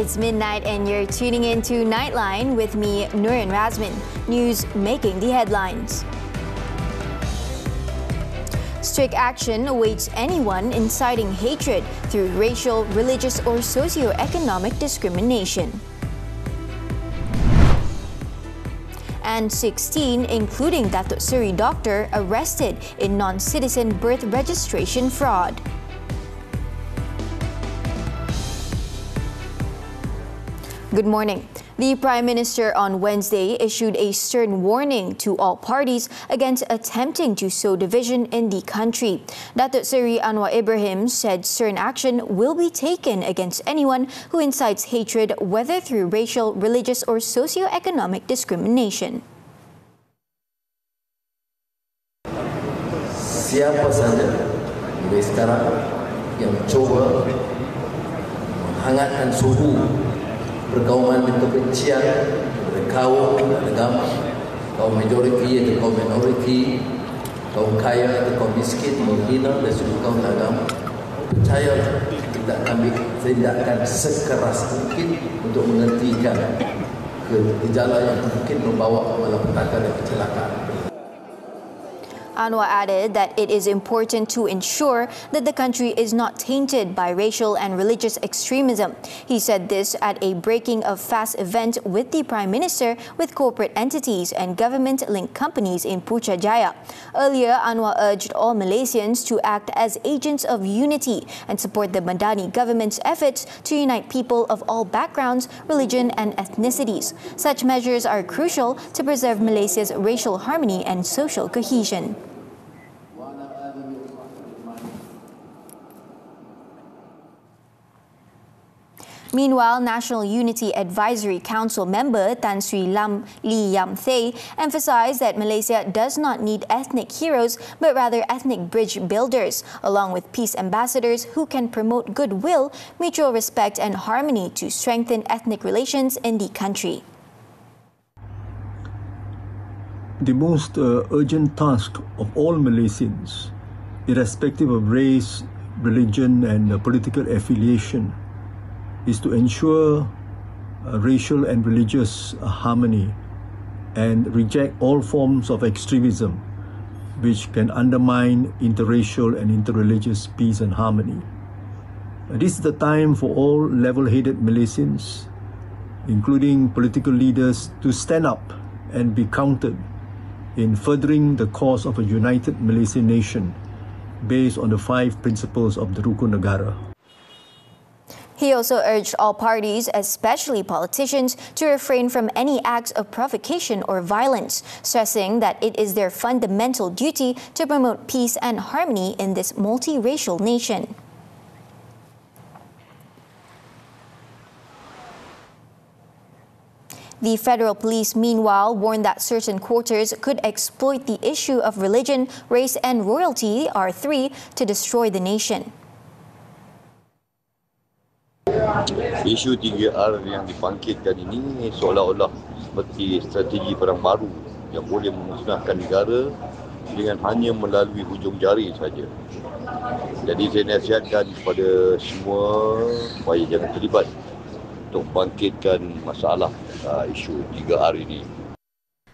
It's midnight and you're tuning in to Nightline with me, Nurin Razmyn. News making the headlines. Strict action awaits anyone inciting hatred through racial, religious, or socio-economic discrimination. And 16, including Datuk Seri doctor, arrested in non-citizen birth registration fraud. Good morning. The Prime Minister on Wednesday issued a stern warning to all parties against attempting to sow division in the country. Datuk Seri Anwar Ibrahim said stern action will be taken against anyone who incites hatred, whether through racial, religious, or socio-economic discrimination. Siapa saja mulai sekarang yang cuba menghangatkan suhu pergaulan kebencian kepada kaum dan agama, kaum majoriti atau kaum minoriti, kaum kaya atau kaum miskin, menghina dan seluruh kaum agama, percayalah kita ambil tindakan sekeras mungkin untuk menghentikan gejala yang mungkin membawa malapetaka dan kecelakaan. Anwar added that it is important to ensure that the country is not tainted by racial and religious extremism. He said this at a breaking of fast event with the Prime Minister with corporate entities and government-linked companies in Putrajaya. Earlier, Anwar urged all Malaysians to act as agents of unity and support the Madani government's efforts to unite people of all backgrounds, religion and ethnicities. Such measures are crucial to preserve Malaysia's racial harmony and social cohesion. Meanwhile, National Unity Advisory Council member Tan Sri Lee Yam Thay emphasized that Malaysia does not need ethnic heroes, but rather ethnic bridge builders, along with peace ambassadors who can promote goodwill, mutual respect and harmony to strengthen ethnic relations in the country. The most urgent task of all Malaysians, irrespective of race, religion and political affiliation, is to ensure racial and religious harmony and reject all forms of extremism which can undermine interracial and interreligious peace and harmony. This is the time for all level-headed Malaysians, including political leaders, to stand up and be counted in furthering the cause of a united Malaysian nation based on the 5 principles of the Rukun Negara. He also urged all parties, especially politicians, to refrain from any acts of provocation or violence, stressing that it is their fundamental duty to promote peace and harmony in this multiracial nation. The Federal Police, meanwhile, warned that certain quarters could exploit the issue of religion, race and royalty, R3, to destroy the nation. Isu 3R yang dibangkitkan ini seolah-olah seperti strategi perang baru yang boleh memusnahkan negara dengan hanya melalui hujung jari saja. Jadi saya nasihatkan kepada semua supaya jangan terlibat untuk bangkitkan masalah isu 3R ini.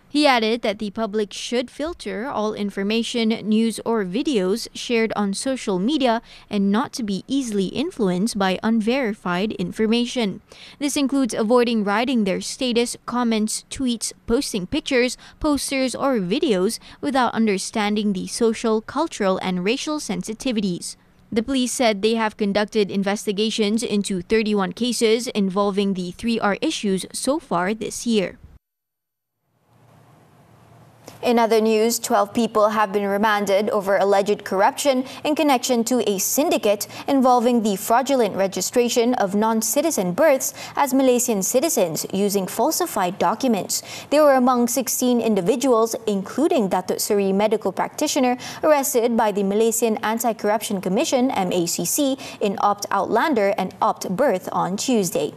He added that the public should filter all information, news or videos shared on social media and not to be easily influenced by unverified information. This includes avoiding writing their status, comments, tweets, posting pictures, posters or videos without understanding the social, cultural and racial sensitivities. The police said they have conducted investigations into 31 cases involving the 3R issues so far this year. In other news, 12 people have been remanded over alleged corruption in connection to a syndicate involving the fraudulent registration of non-citizen births as Malaysian citizens using falsified documents. They were among 16 individuals, including Datuk Seri medical practitioner, arrested by the Malaysian Anti-Corruption Commission (MACC) in Opt Outlander and Opt Birth on Tuesday.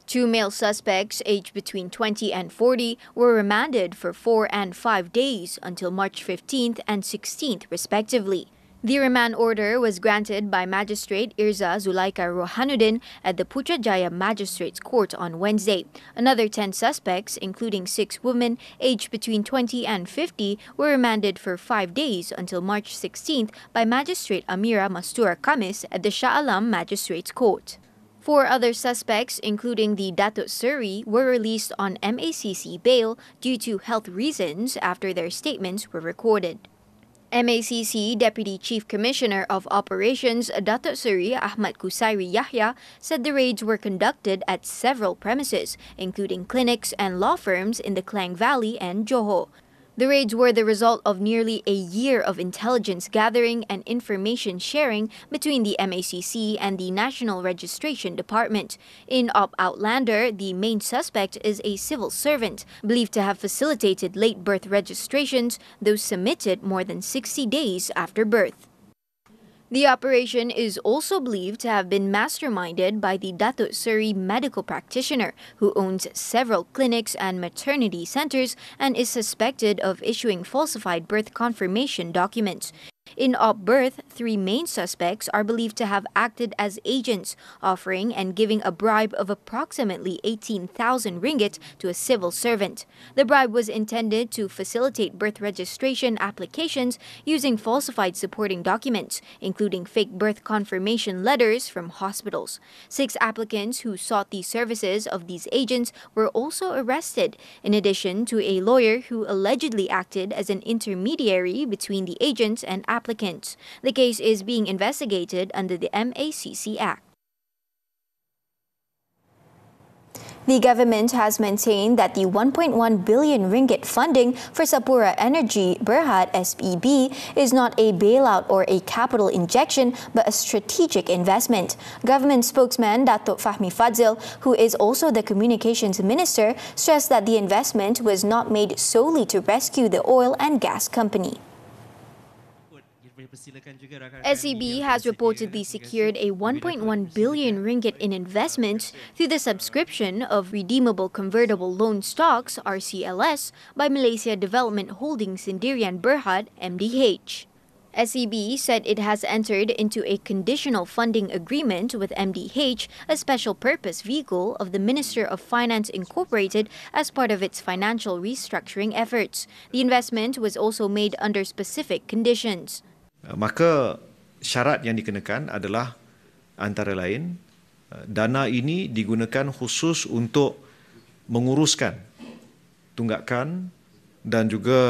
2 male suspects aged between 20 and 40 were remanded for 4 and 5 days until March 15th and 16th respectively. The remand order was granted by Magistrate Irza Zulaika Rohanuddin at the Putrajaya Magistrates Court on Wednesday. Another 10 suspects, including 6 women aged between 20 and 50, were remanded for 5 days until March 16th by Magistrate Amira Mastura Kamis at the Shah Alam Magistrates Court. 4 other suspects, including the Datuk Seri, were released on MACC bail due to health reasons after their statements were recorded. MACC Deputy Chief Commissioner of Operations Datuk Seri Ahmad Kusairi Yahya said the raids were conducted at several premises, including clinics and law firms in the Klang Valley and Johor. The raids were the result of nearly a year of intelligence gathering and information sharing between the MACC and the National Registration Department. In Op Outlander, the main suspect is a civil servant, believed to have facilitated late birth registrations, those submitted more than 60 days after birth. The operation is also believed to have been masterminded by the Datuk Seri medical practitioner, who owns several clinics and maternity centers and is suspected of issuing falsified birth confirmation documents. In Op Birth, 3 main suspects are believed to have acted as agents, offering and giving a bribe of approximately 18,000 ringgit to a civil servant. The bribe was intended to facilitate birth registration applications using falsified supporting documents, including fake birth confirmation letters from hospitals. 6 applicants who sought the services of these agents were also arrested, in addition to a lawyer who allegedly acted as an intermediary between the agents and applicants. The case is being investigated under the MACC Act. The government has maintained that the 1.1 billion ringgit funding for Sapura Energy Berhad SPB is not a bailout or a capital injection but a strategic investment. Government spokesman Datuk Fahmi Fadzil, who is also the communications minister, stressed that the investment was not made solely to rescue the oil and gas company. SEB has reportedly secured a 1.1 billion ringgit in investments through the subscription of redeemable convertible loan stocks (RCLS) by Malaysia Development Holdings Sendirian Berhad (MDH). SEB said it has entered into a conditional funding agreement with MDH, a special purpose vehicle of the Minister of Finance Incorporated, as part of its financial restructuring efforts. The investment was also made under specific conditions. Maka syarat yang dikenakan adalah antara lain dana ini digunakan khusus untuk menguruskan tunggakan dan juga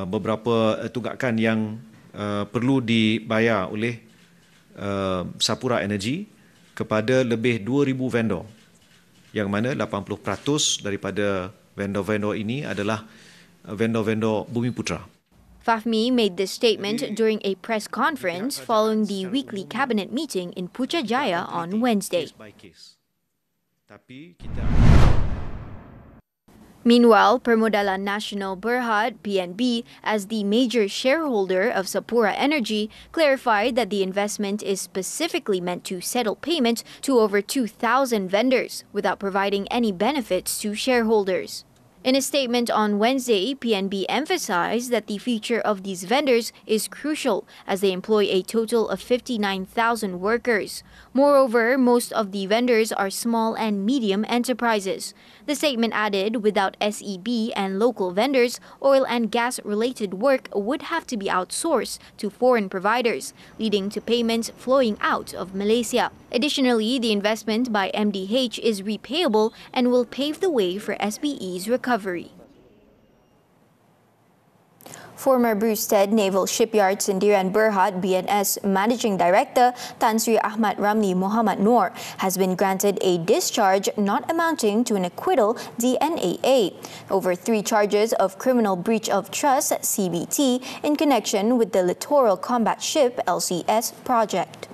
beberapa tunggakan yang perlu dibayar oleh Sapura Energy kepada lebih 2,000 vendor, yang mana 80% daripada vendor-vendor ini adalah vendor-vendor Bumiputra. Fahmi made this statement during a press conference following the weekly cabinet meeting in Putrajaya on Wednesday. Meanwhile, Permodalan Nasional Berhad (PNB), as the major shareholder of Sapura Energy, clarified that the investment is specifically meant to settle payments to over 2,000 vendors without providing any benefits to shareholders. In a statement on Wednesday, PNB emphasized that the future of these vendors is crucial as they employ a total of 59,000 workers. Moreover, most of the vendors are small and medium enterprises. The statement added, without SEB and local vendors, oil and gas-related work would have to be outsourced to foreign providers, leading to payments flowing out of Malaysia. Additionally, the investment by MDH is repayable and will pave the way for SBE's recovery. Former Brewstead Naval Shipyard Sendirian Berhad BNS Managing Director Tan Sri Ahmad Ramli Muhammad Noor has been granted a discharge not amounting to an acquittal DNAA over 3 charges of criminal breach of trust CBT in connection with the Littoral Combat Ship LCS project.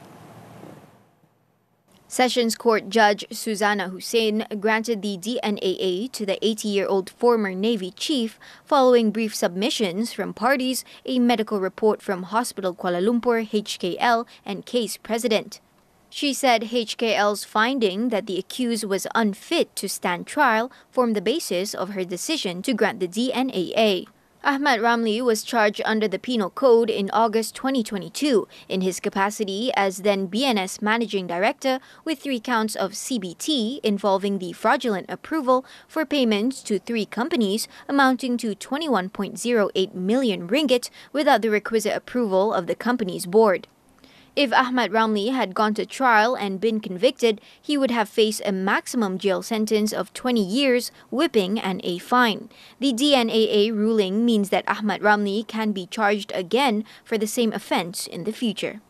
Sessions Court Judge Suzana Hussein granted the DNAA to the 80-year-old former Navy chief following brief submissions from parties, a medical report from Hospital Kuala Lumpur HKL and case president. She said HKL's finding that the accused was unfit to stand trial formed the basis of her decision to grant the DNAA. Ahmad Ramli was charged under the Penal Code in August 2022 in his capacity as then BNS Managing Director with 3 counts of CBT involving the fraudulent approval for payments to 3 companies amounting to 21.08 million ringgit without the requisite approval of the company's board. If Ahmad Ramli had gone to trial and been convicted, he would have faced a maximum jail sentence of 20 years, whipping and a fine. The DNAA ruling means that Ahmad Ramli can be charged again for the same offence in the future.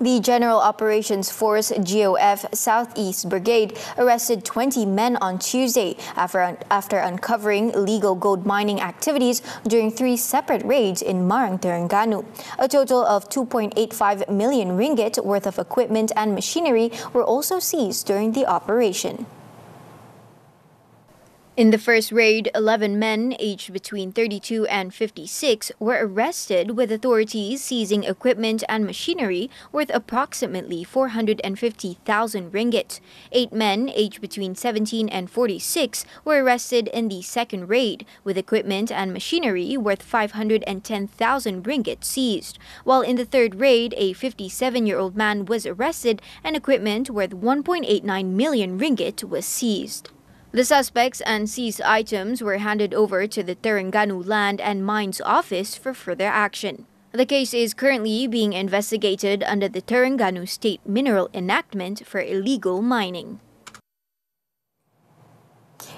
The General Operations Force GOF Southeast Brigade arrested 20 men on Tuesday after uncovering illegal gold mining activities during 3 separate raids in Marang, Terengganu. A total of 2.85 million ringgit worth of equipment and machinery were also seized during the operation. In the first raid, 11 men aged between 32 and 56 were arrested, with authorities seizing equipment and machinery worth approximately 450,000 ringgit. 8 men aged between 17 and 46 were arrested in the second raid, with equipment and machinery worth 510,000 ringgit seized. While in the third raid, a 57-year-old man was arrested and equipment worth 1.89 million ringgit was seized. The suspects and seized items were handed over to the Terengganu Land and Mines Office for further action. The case is currently being investigated under the Terengganu State Mineral Enactment for illegal mining.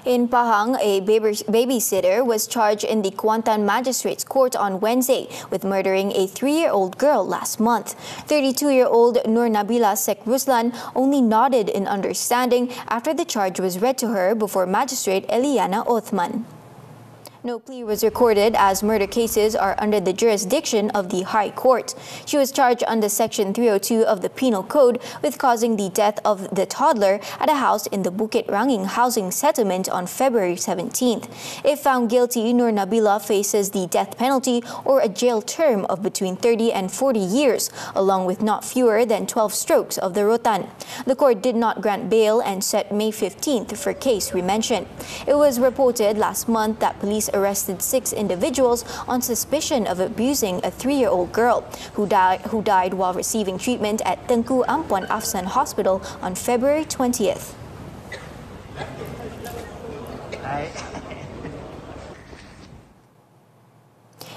In Pahang, a babysitter was charged in the Kuantan Magistrates Court on Wednesday with murdering a 3-year-old girl last month. 32-year-old Nur Nabila Sek Ruslan only nodded in understanding after the charge was read to her before Magistrate Eliana Othman. No plea was recorded as murder cases are under the jurisdiction of the High Court. She was charged under Section 302 of the Penal Code with causing the death of the toddler at a house in the Bukit Ranging housing settlement on February 17th. If found guilty, Nur Nabila faces the death penalty or a jail term of between 30 and 40 years, along with not fewer than 12 strokes of the rotan. The court did not grant bail and set May 15th for case remention. It was reported last month that police arrested 6 individuals on suspicion of abusing a 3-year-old girl who died while receiving treatment at Tengku Ampuan Afsan Hospital on February 20th.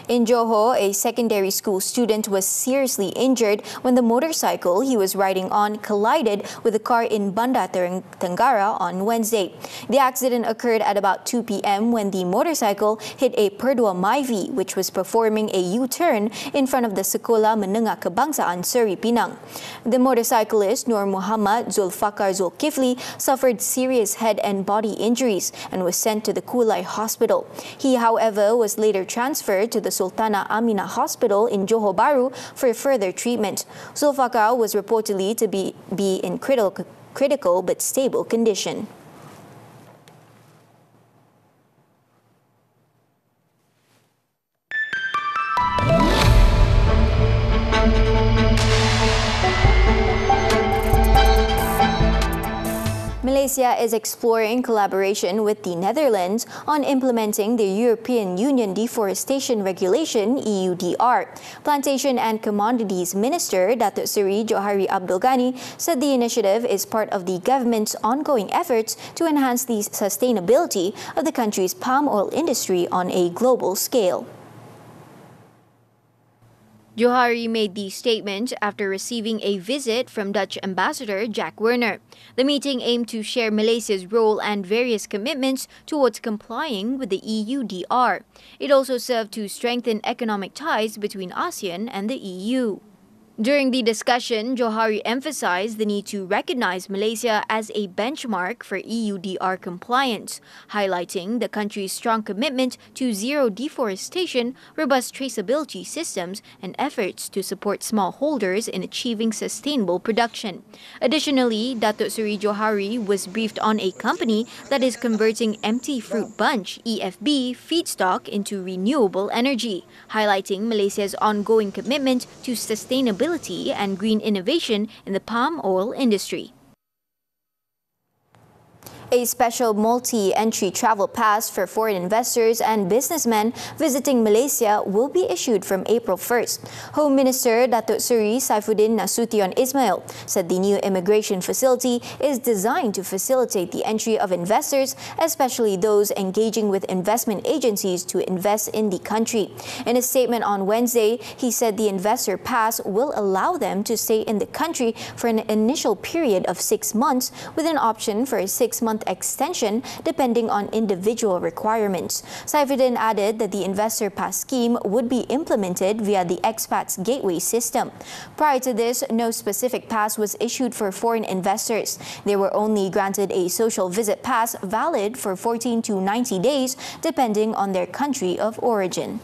In Johor, a secondary school student was seriously injured when the motorcycle he was riding on collided with a car in Bandar Tenggara on Wednesday. The accident occurred at about 2 p.m. when the motorcycle hit a Perdua Myvi, which was performing a U-turn in front of the Sekolah Menengah Kebangsaan Seri Pinang. The motorcyclist, Nur Muhammad Zulfakar Zulkifli, suffered serious head and body injuries and was sent to the Kulai Hospital. He, however, was later transferred to the Sultana Amina Hospital in Johor Bahru for further treatment. Zulfakar was reportedly to be in critical but stable condition. Malaysia is exploring collaboration with the Netherlands on implementing the European Union Deforestation Regulation (EUDR). Plantation and Commodities Minister Datuk Seri Johari Abdul Ghani said the initiative is part of the government's ongoing efforts to enhance the sustainability of the country's palm oil industry on a global scale. Johari made the statement after receiving a visit from Dutch Ambassador Jack Werner. The meeting aimed to share Malaysia's role and various commitments towards complying with the EUDR. It also served to strengthen economic ties between ASEAN and the EU. During the discussion, Johari emphasized the need to recognize Malaysia as a benchmark for EUDR compliance, highlighting the country's strong commitment to zero deforestation, robust traceability systems, and efforts to support smallholders in achieving sustainable production. Additionally, Datuk Seri Johari was briefed on a company that is converting empty fruit bunch (EFB) feedstock into renewable energy, highlighting Malaysia's ongoing commitment to sustainability and green innovation in the palm oil industry. A special multi-entry travel pass for foreign investors and businessmen visiting Malaysia will be issued from April 1st. Home Minister Datuk Seri Saifuddin Nasution Ismail said the new immigration facility is designed to facilitate the entry of investors, especially those engaging with investment agencies to invest in the country. In a statement on Wednesday, he said the investor pass will allow them to stay in the country for an initial period of 6 months with an option for a 6-month extension depending on individual requirements. Saifuddin added that the investor pass scheme would be implemented via the Expats Gateway system. Prior to this, no specific pass was issued for foreign investors. They were only granted a social visit pass valid for 14 to 90 days depending on their country of origin.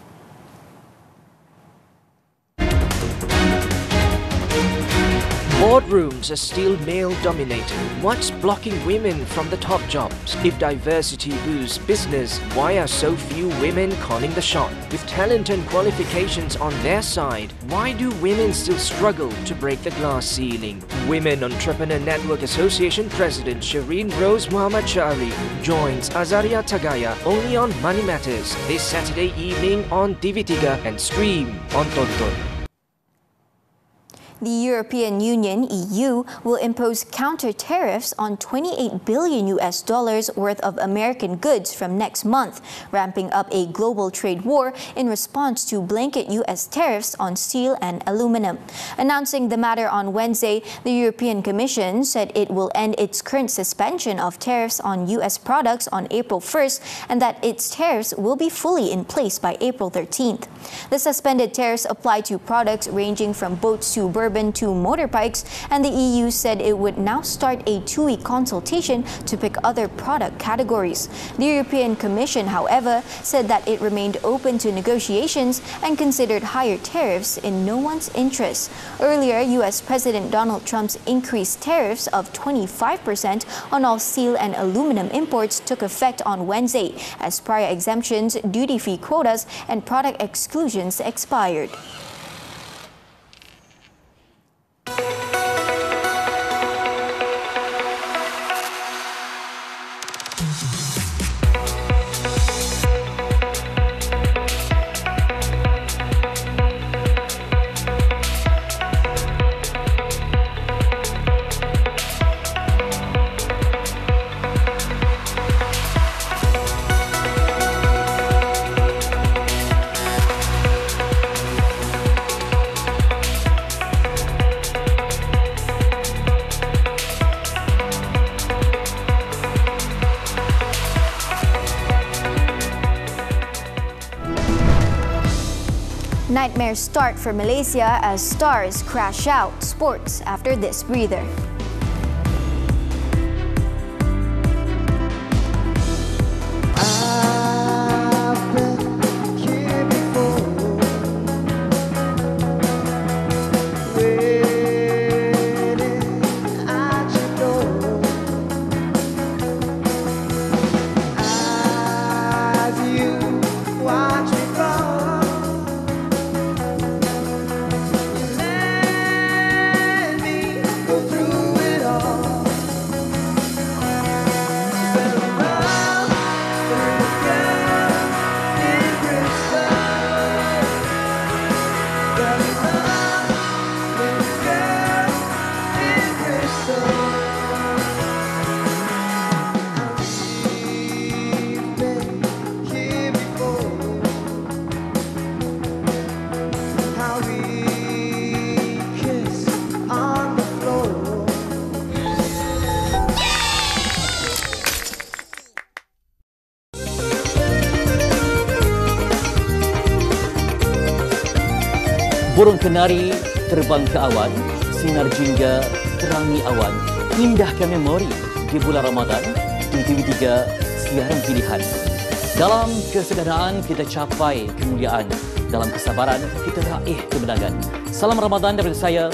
Boardrooms are still male-dominated. What's blocking women from the top jobs? If diversity boosts business, why are so few women calling the shot? With talent and qualifications on their side, why do women still struggle to break the glass ceiling? Women Entrepreneur Network Association President Shireen Rose Muhammad Shari joins Azaria Tagaya only on Money Matters this Saturday evening on TV3 and stream on Tonton. The European Union (EU) will impose counter tariffs on $28 billion worth of American goods from next month, ramping up a global trade war in response to blanket US tariffs on steel and aluminum. Announcing the matter on Wednesday, the European Commission said it will end its current suspension of tariffs on US products on April 1st and that its tariffs will be fully in place by April 13th. The suspended tariffs apply to products ranging from boats to bourbon to motorbikes, and the EU said it would now start a 2-week consultation to pick other product categories. The European Commission, however, said that it remained open to negotiations and considered higher tariffs in no one's interest. Earlier, US President Donald Trump's increased tariffs of 25% on all steel and aluminum imports took effect on Wednesday, as prior exemptions, duty-free quotas, and product exclusions expired. Nightmare start for Malaysia as stars crash out. Sports after this breather. Burung kenari terbang ke awan, sinar jingga terangi awan, indahkan memori di bulan Ramadan di TV3 siaran pilihan. Dalam kesederhanaan kita capai kemuliaan, dalam kesabaran kita raih kemenangan. Salam Ramadan daripada saya,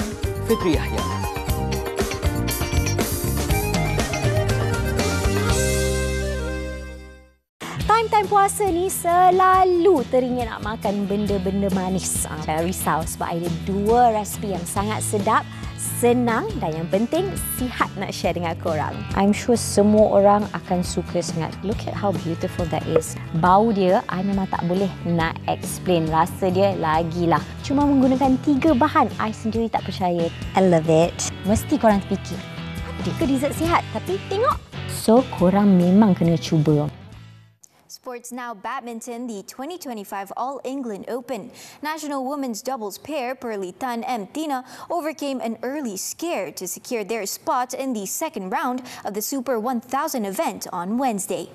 Fitri Yahya. Time puasa ni selalu teringin nak makan benda-benda manis. Saya risau sebab ada 2 resipi yang sangat sedap. senang dan yang penting sihat nak share dengan korang. I'm sure semua orang akan suka sangat. Look at how beautiful that is. Bau dia, I memang tak boleh nak explain. Rasa dia lagilah. Cuma menggunakan 3 bahan, I sendiri tak percaya. I love it. Mesti korang terfikir, ada ke dessert sihat? Tapi tengok. So, korang memang kena cuba. Sports now, badminton, the 2025 All-England Open. National women's doubles pair Buletin and Tina overcame an early scare to secure their spot in the second round of the Super 1000 event on Wednesday.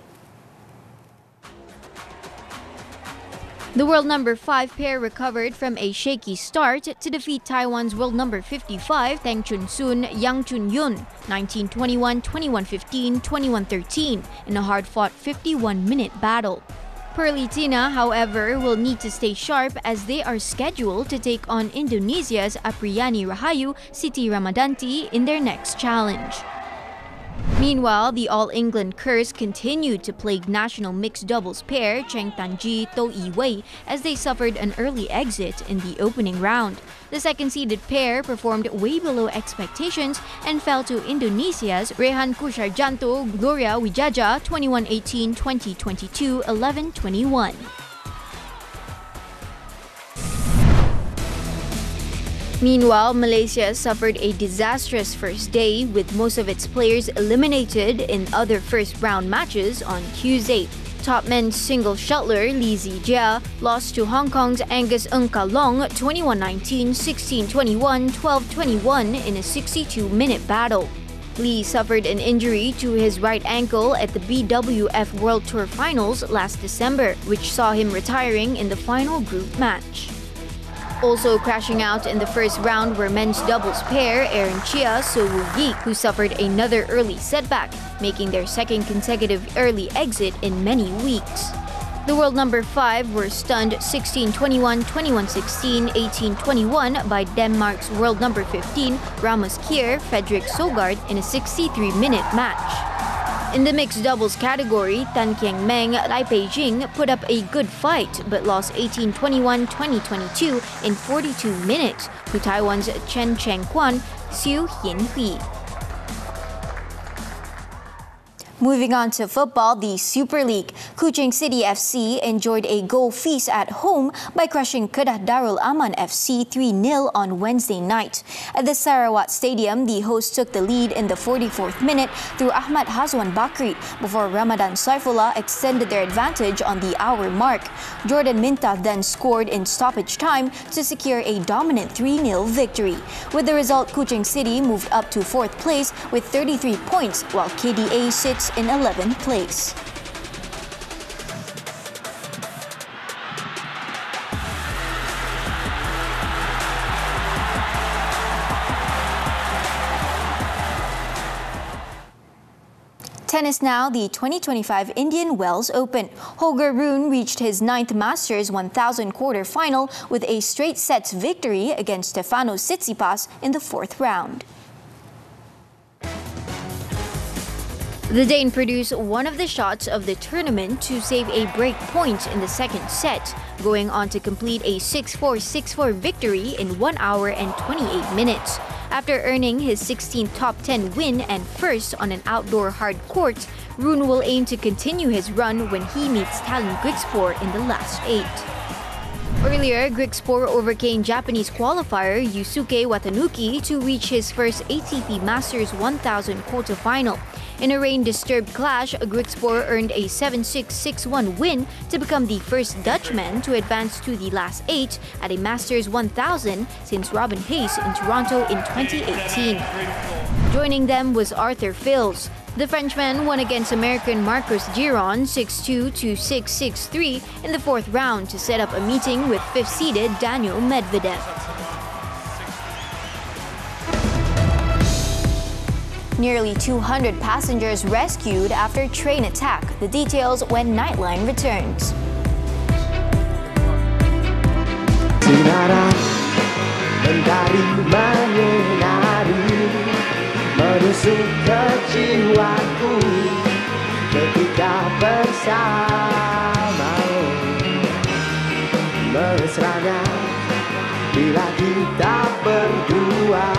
The world number 5 pair recovered from a shaky start to defeat Taiwan's world number 55 Tang Chun-soon, Yang Chun-yun, 19-21, 21-15, 21-13 in a hard-fought 51-minute battle. Tina, however, will need to stay sharp as they are scheduled to take on Indonesia's Apriyani Rahayu Siti Ramadanti in their next challenge. Meanwhile, the All-England curse continued to plague national mixed doubles pair Cheng Tanji To Yi-wei as they suffered an early exit in the opening round. The second-seeded pair performed way below expectations and fell to Indonesia's Rehan Kusarjanto Gloria Wijaja 21-18, 20-22, 11-21. Meanwhile, Malaysia suffered a disastrous first day with most of its players eliminated in other first-round matches on Tuesday. Top men's single shuttler Lee Zijia lost to Hong Kong's Angus Ng Ka Long 21-19, 16-21, 12-21 in a 62-minute battle. Lee suffered an injury to his right ankle at the BWF World Tour Finals last December, which saw him retiring in the final group match. Also crashing out in the first round were men's doubles pair Aaron Chia So Woo Yi, who suffered another early setback, making their second consecutive early exit in many weeks. The world number 5 were stunned 16-21, 21-16, 18-21 by Denmark's world number 15 Rasmus Kjær Fredrik Søgaard in a 63-minute match. In the mixed doubles category, Tan Kieng Meng Lai Peijing put up a good fight but lost 18-21, 20-22 in 42 minutes to Taiwan's Chen Cheng-kwan Xu Hian-hui. Moving on to football, the Super League. Kuching City FC enjoyed a goal feast at home by crushing Kedah Darul Aman FC 3-0 on Wednesday night. At the Sarawak Stadium, the hosts took the lead in the 44th minute through Ahmad Hazwan Bakri before Ramadan Saifullah extended their advantage on the hour mark. Jordan Minta then scored in stoppage time to secure a dominant 3-0 victory. With the result, Kuching City moved up to 4th place with 33 points, while KDA sits in 11th place. Tennis now, the 2025 Indian Wells Open. Holger Rune reached his 9th Masters 1000 quarter-final with a straight sets victory against Stefanos Tsitsipas in the 4th round. The Dane produced one of the shots of the tournament to save a break point in the second set, going on to complete a 6-4, 6-4 victory in 1 hour and 28 minutes. After earning his 16th top 10 win and first on an outdoor hard court, Rune will aim to continue his run when he meets Tallon Grigspor in the last 8. Earlier, Grigspor overcame Japanese qualifier Yusuke Watanuki to reach his first ATP Masters 1000 quarter-final. In a rain-disturbed clash, Grigspor earned a 7-6, 6-1 win to become the first Dutchman to advance to the last 8 at a Masters 1000 since Robin Hayes in Toronto in 2018. Joining them was Arthur Fils. The Frenchman won against American Marcos Giron 6-2 to 6-6, 6-3 in the 4th round to set up a meeting with 5th-seeded Daniil Medvedev. Nearly 200 passengers rescued after train attack. The details when Nightline returns. Sinaran mentari menyinari menusuk ke jiwaku ketika bersamamu. Mesranya bila kita berdua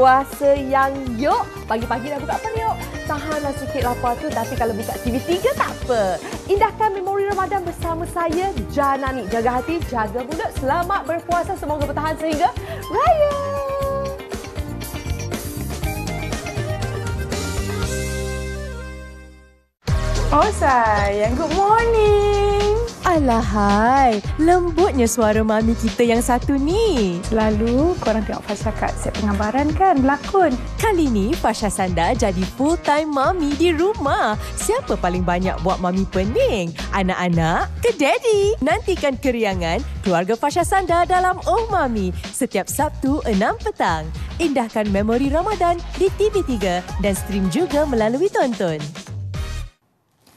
Puasa yang yuk. Pagi-pagi dah buka periuk. Tahanlah sikit lapar tu, tapi kalau buka TV3 tak apa. Indahkan memori Ramadan bersama saya, Janani. Jaga hati, jaga mulut. Selamat berpuasa. Semoga bertahan sehingga Raya. Oh sayang, good morning. Alahai, lembutnya suara mami kita yang satu ni. Selalu korang tengok Fasha kat set penggambaran kan, berlakon. Kali ni Fasha Sanda jadi full time mami di rumah. Siapa paling banyak buat mami pening? Anak-anak ke daddy? Nantikan keriangan keluarga Fasha Sanda dalam Oh Mami setiap Sabtu 6 petang. Indahkan memori Ramadan di TV3 dan stream juga melalui Tonton.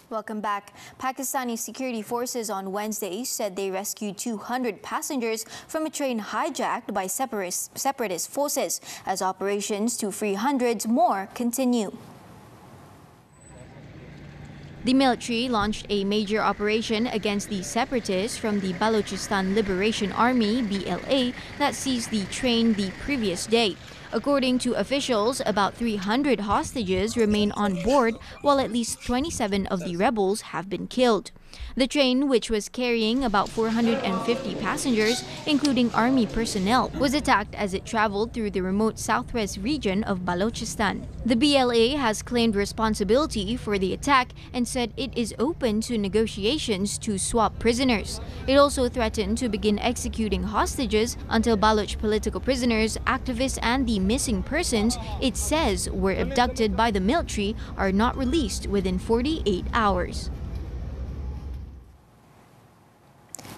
Welcome back. Pakistani security forces on Wednesday said they rescued 200 passengers from a train hijacked by separatist forces as operations to free hundreds more continue. The military launched a major operation against the separatists from the Balochistan Liberation Army, BLA, that seized the train the previous day. According to officials, about 300 hostages remain on board, while at least 27 of the rebels have been killed. The train, which was carrying about 450 passengers, including army personnel, was attacked as it traveled through the remote southwest region of Balochistan. The BLA has claimed responsibility for the attack and said it is open to negotiations to swap prisoners. It also threatened to begin executing hostages until Baloch political prisoners, activists and the missing persons it says were abducted by the military are not released within 48 hours.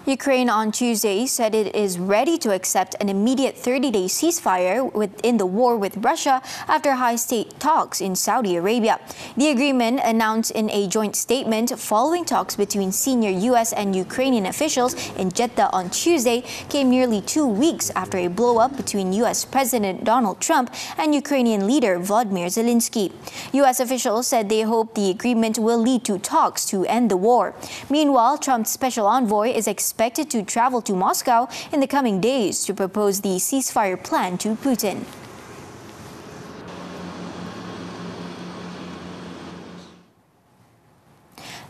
Ukraine on Tuesday said it is ready to accept an immediate 30-day ceasefire within the war with Russia after high-state talks in Saudi Arabia. The agreement, announced in a joint statement following talks between senior U.S. and Ukrainian officials in Jeddah on Tuesday, came nearly 2 weeks after a blow-up between U.S. President Donald Trump and Ukrainian leader Volodymyr Zelensky. U.S. officials said they hope the agreement will lead to talks to end the war. Meanwhile, Trump's special envoy is expected to travel to Moscow in the coming days to propose the ceasefire plan to Putin.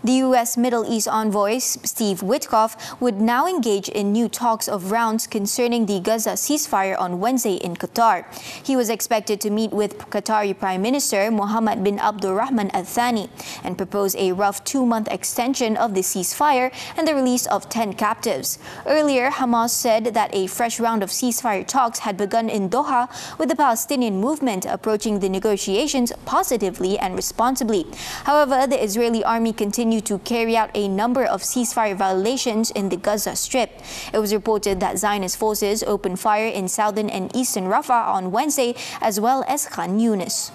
The U.S. Middle East envoy, Steve Witkoff, would now engage in new talks of rounds concerning the Gaza ceasefire on Wednesday in Qatar. He was expected to meet with Qatari Prime Minister Mohammed bin Abdulrahman Al Thani and propose a rough 2-month extension of the ceasefire and the release of 10 captives. Earlier, Hamas said that a fresh round of ceasefire talks had begun in Doha, with the Palestinian movement approaching the negotiations positively and responsibly. However, the Israeli army continued to carry out a number of ceasefire violations in the Gaza Strip. It was reported that Zionist forces opened fire in southern and eastern Rafah on Wednesday, as well as Khan Yunis.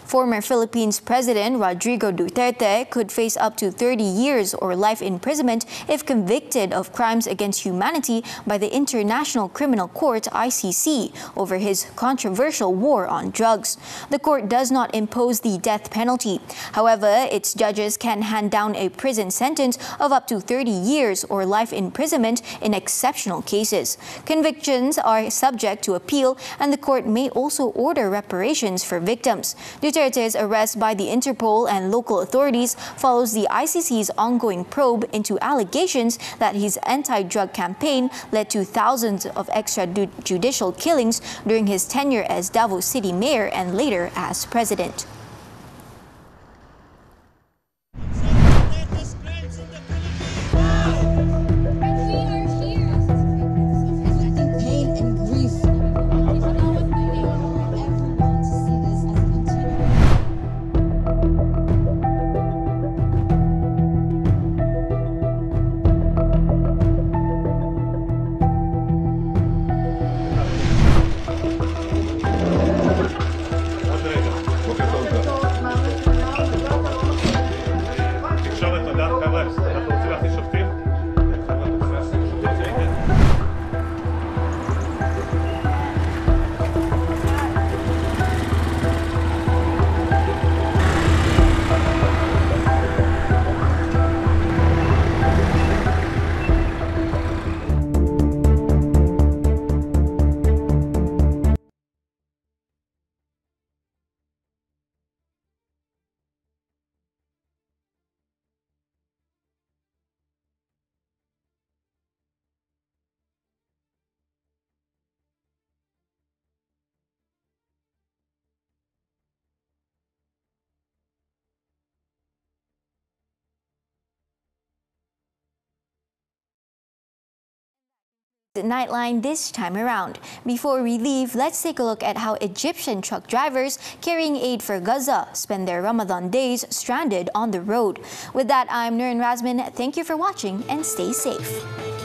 Former Philippines President Rodrigo Duterte could face up to 30 years or life imprisonment if convicted of crimes against humanity by the International Criminal Court (ICC) over his controversial war on drugs. The court does not impose the death penalty. However, its judges can hand down a prison sentence of up to 30 years or life imprisonment in exceptional cases. Convictions are subject to appeal, and the court may also order reparations for victims. Duterte's arrest by the Interpol and local authorities follows the ICC's ongoing probe into allegations that his anti-drug campaign led to thousands of extrajudicial killings during his tenure as Davao City Mayor and later as president. Nightline this time around. Before we leave, let's take a look at how Egyptian truck drivers carrying aid for Gaza spend their Ramadan days stranded on the road. With that, I'm Nurin Razmyn. Thank you for watching and stay safe.